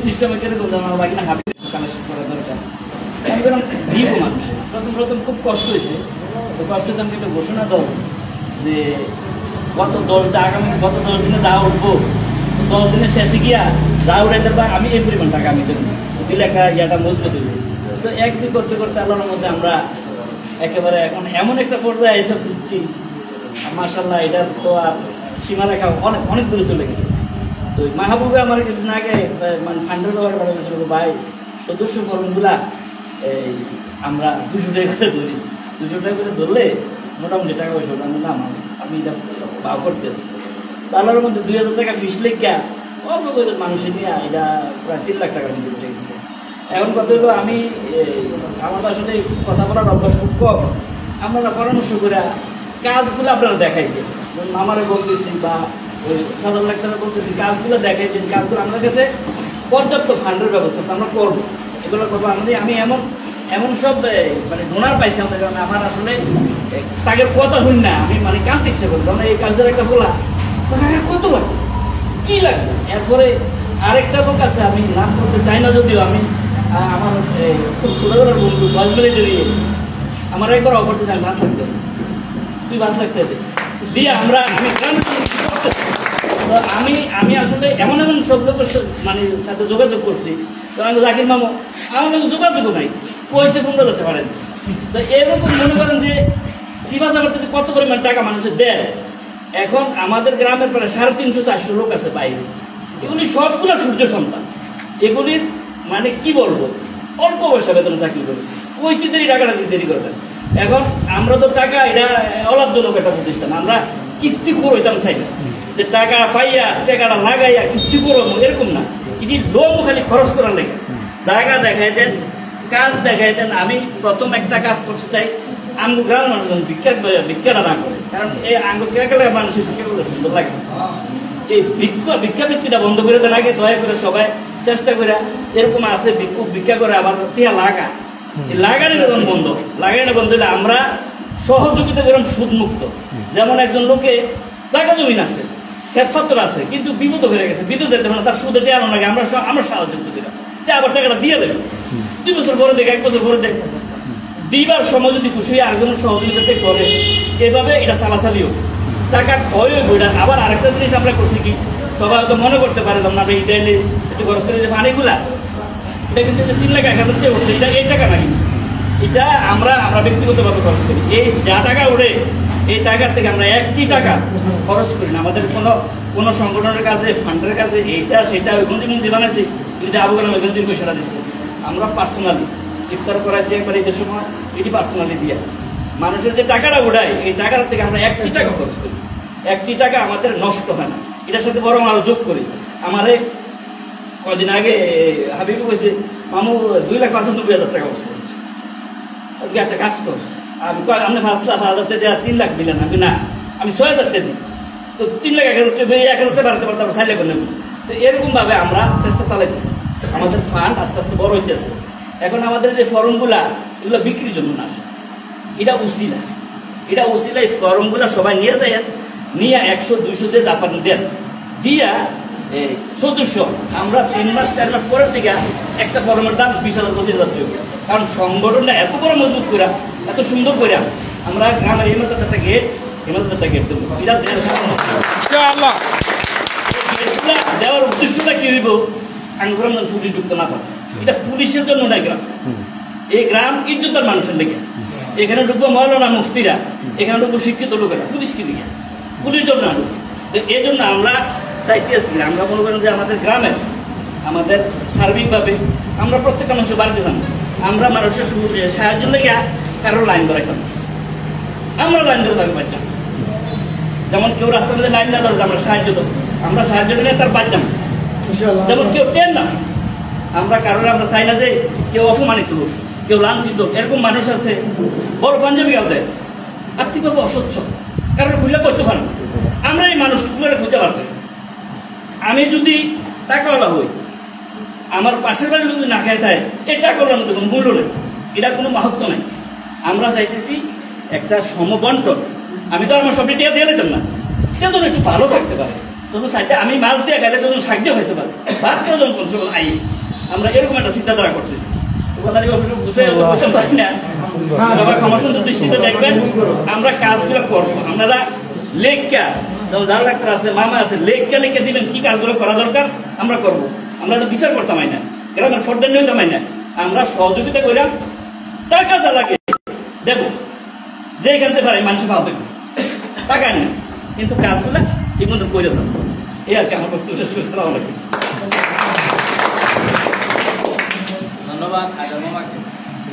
সিস্টেমে কিরকম জানা বাকি না হাবি কালেকশন করা দরকার। আমি বললাম দিব মানুষ প্রথম খুব কষ্ট হয়েছে। তো কষ্ট হচ্ছে আমাকে একটা ঘোষণা দাও যে গত 10 দিনে যা উঠবো 10 দিনের শেষে গিয়া যা উঠাইতে পারবো আমি এই পরিমাণ টাকা আমি দেবো দিলে একটা ইয়াটা মজবুত হইবে। তো একদিন করতে করতে আল্লাহর মধ্যে আমরা একেবারে এখন এমন একটা পর্যায়ে এসে খুঁজছি মাশাআল্লাহ, এটা তো আর সীমারেখা অনেক দূরে চলে গেছে। তো মাহবুবে আমার কিছুদিন আগে মানে ফান্ডের ব্যবহার করা গেছিল, ভাই সদস্য ফর্মগুলা এই আমরা 200 টাকা করে ধরি, 200 টাকা করে ধরলে মোটামুটি টাকা পয়সা না আমি এটা পাও করতেছি। তাহলে মধ্যে 2000 টাকা ফিস লেখা অল্প কয়েকজন মানুষের নিয়ে এটা প্রায় 3 লাখ টাকার মধ্যে উঠে গেছিল। এখন কথা হলো আমি আমার আসলে কথা বলার অভ্যাস খুব কম, আপনারা পরামর্শ করে কাজগুলো আপনারা দেখাই দেন, আমারে বলতেছি বা ওই সাধারণ লেকচারে বলতেছি কাজগুলো দেখাই দিন, কাজগুলো আমাদের কাছে পর্যাপ্ত ফান্ডের ব্যবস্থা আমরা করবো, এগুলো করবো। আমি এমন সব মানে ডোনার পাইছি আমাদের কারণে আমার আসলে তাদের কথা শুন না আমি মানে কাঁদতে ইচ্ছে করবো, মানে এই কাজের একটা বলা কত লাগবে কি লাগবে। এরপরে আরেকটা লোক আছে, আমি নাম করতে চাই না যদিও, আমি আমার খুব ছোটবেলার বন্ধু ফার্স্ট মিলিটারি, আমার একবার অফার দিতে আমি 5 লাখ দেব, তুই 5 লাখ টাকা দে দিয়ে আমি আসলে এমন সব লোকের মানে সাথে যোগাযোগ করছি। তো আমি জাকির মামু আমার কাছে যোগাযোগও নাই, পয়সা 15,000 টাকা দিচ্ছে। তো এরকম মনে করেন যে সিবাসা করতে কত পরিমাণ টাকা মানুষের দেয়। এখন আমাদের গ্রামের প্রায় 350-400 লোক আছে বাইরে, এগুলি সবগুলো সূর্য সন্তান, এগুলির মানে কি বলবো অল্প পয়সা বেতনে চাকরি করে কইতে দেরি টাকাটা দিতে দেরি করবেন। এখন আমরা তো টাকা এটা অলাভজনক একটা প্রতিষ্ঠান, আমরা কিস্তি করে হইতাম চাই না যে টাকা পাইয়া টাকাটা লাগাইয়া কিস্তি করবো এরকম না, এটি লোক খালি খরচ করার লেগে জায়গা দেখাই দেন, কাজ দেখাই দেন। আমি প্রথম একটা কাজ করতে চাই আঙ্গু গ্রামের মানুষজন ভিক্ষাটা না করে, কারণ এই আঙ্গু গেলে মানুষের ভিক্ষা করলে সুন্দর লাগে। এই ভিক্ষাবৃত্তিটা বন্ধ করে দেন আগে দয়া করে সবাই চেষ্টা করে, এরকম আছে ভিক্ষা করে আবার টিয়া লাগা, এই লাগানিটা যখন বন্ধ হলে আমরা সহযোগিতা করলাম সুদ মুক্ত। যেমন একজন লোকে জায়গা জমিন আছে, ক্ষেতপত্র আছে, কিন্তু বিপদ হয়ে গেছে, বিদ্যুৎ যেতে পারে না, তার সুদে টেয়ানো লাগে, আমরা সাহায্য দিলাম যে আবার টাকাটা দিয়ে দেবে, 2 বছর পরে দেখ 1 বছর পরে দেখ দিবার সময় যদি খুশি হয়ে আরেকজনের সহযোগিতাতে করে, এভাবে এটা চালাচালিও টাকা ক্ষয় হয়ে বইটা। আবার আরেকটা জিনিস আমরা করছি কি, সবাই হয়তো মনে করতে পারে আমরা এই ডাইলে একটু খরচ করে যে পানিগুলা এটা কিন্তু 3 লাখ 1,000 চেয়ে বসছে, এটা এই টাকা না, কিন্তু এটা আমরা ব্যক্তিগতভাবে খরচ করি। এই যা টাকা ওঠে এই টাকার থেকে আমরা 1টি টাকা খরচ করি না আমাদের কোনো সংগঠনের কাছে, ফান্ডের কাছে, এইটা সেটা ওইখান থেকে বানাইছি, কিন্তু আবু কালাম ওইখান থেকে পয়সাটা দিচ্ছে। আমরা পার্সোনালি ইফতার করাইছি একবার ঈদের সময়, এটি পার্সোনালি দিয়া মানুষের যে টাকাটা ওঠায় এই টাকার থেকে আমরা 1টি টাকা খরচ করি, 1টি টাকা আমাদের নষ্ট হয় না। এটার সাথে বরং আরো যোগ করি। আমারে কদিন আগে হাবিবু কইছে মামু 2,95,000 টাকা উঠছে, একটা কাজ কর আপনি 5,000 টাকা দেওয়া 3 লাখ দিলেন, আমি না আমি 6,000 টাকা দিই, তো 3 লাখ 1,000 বাড়াতে পারতে আমরা 4 লাখ নেব। তো এরকম ভাবে আমরা চেষ্টা চালাইতেছি, আমাদের ফান্ড আস্তে আস্তে বড় হইতেছে। এখন আমাদের যে ফর্মগুলা এগুলো বিক্রির জন্য না, এটা উসিলা এই ফর্মগুলা সবাই নিয়ে যায়, নিয়ে 100-200 দিয়ে জাপান দেন দিয়া সদস্য আমরা 3 মাস 4 মাস পরের থেকে একটা ফর্মের দাম 20,000-25,000 টাকা। কারণ সংগঠনটা এত বড় মজবুত করে এত সুন্দর করে আমরা গ্রামের একটা গেট দেবো, এটা দেওয়ার উদ্দেশ্যটা কি হইব আঙ্গুরাম সুযোগযুক্ত না পারে, এটা পুলিশের জন্য নাই গ্রাম, এই গ্রাম ইজ্জতার মানুষের লেগে। এখানে ঢুকবো মৌলানা মুফতিরা, এখানে ঢুকবো শিক্ষিত লোকেরা, পুলিশকে নিয়ে পুলিশ জন্য না ঢুকবো। তো এই জন্য আমরা চাইতেছি, আমরা মনে করেন যে আমাদের গ্রামের আমাদের সার্বিকভাবে আমরা প্রত্যেকটা মানুষের বাড়িতে যাবো, আমরা মানুষের সাহায্য লেগে কারোর লাইন ধরে রাখতাম, আমরা লাইন ধরে থাকতে পারতাম। যেমন কেউ রাস্তার মধ্যে লাইন না ধরে আমরা সাহায্য দেবো, আমরা সাহায্য নিয়ে তার পারতাম। যেমন কেউ ট্রেন না, আমরা কারোর আমরা চাই না যে কেউ অপমানিত হোক, কেউ লাঞ্ছিত হোক। এরকম মানুষ আছে বড় পাঞ্জাবি গাল দেয়, আর্থিকভাবে অস্বচ্ছ, কারণ খুঁজে করতে পারেন, আমরা এই মানুষগুলো খুঁজে পারবে। আমি যদি টাকাওয়ালা হই, আমার পাশের বাড়ির লোক যদি না খায় থাকে, এই টাকাওয়ালার মধ্যে কোনো মূল্য নেই, এটা কোনো মাহাত্ম নেই। আমরা চাইতেছি একটা সমবন্টন। আমি তো আমার সবটি টিয়া দিয়ে দিতাম না, সে যেন একটু ভালো থাকতে পারে। তো তখন সাইডে আমি মাছ দিয়ে গেলে তখন শাক দিয়ে হইতে পারে ভাত করে যখন পঞ্চগড় আই আমরা এরকম একটা চিন্তাধারা করতেছি কথাটি অবশ্য বুঝে বলতে পারি না সবাই ক্ষমা সুন্দর দৃষ্টিতে দেখবেন আমরা কাজগুলো করবো আপনারা লেখা যেমন যারা ডাক্তার আছে মামা আছে লেখা লিখে দিবেন কি কাজগুলো করা দরকার আমরা করব আমরা এটা বিচার করতাম না গ্রামের ফর্দার নিতাম না আমরা সহযোগিতা করলাম টাকা যা লাগে দেব যে এখানতে পারে মানুষের ভালো দেখবে টাকা নেই কিন্তু কাজগুলো ঠিক মতো করে দেবো এই আর কি আমার বক্তব্য শেষ করে সালাম আলাইকুম ধন্যবাদ আজম মামাকে।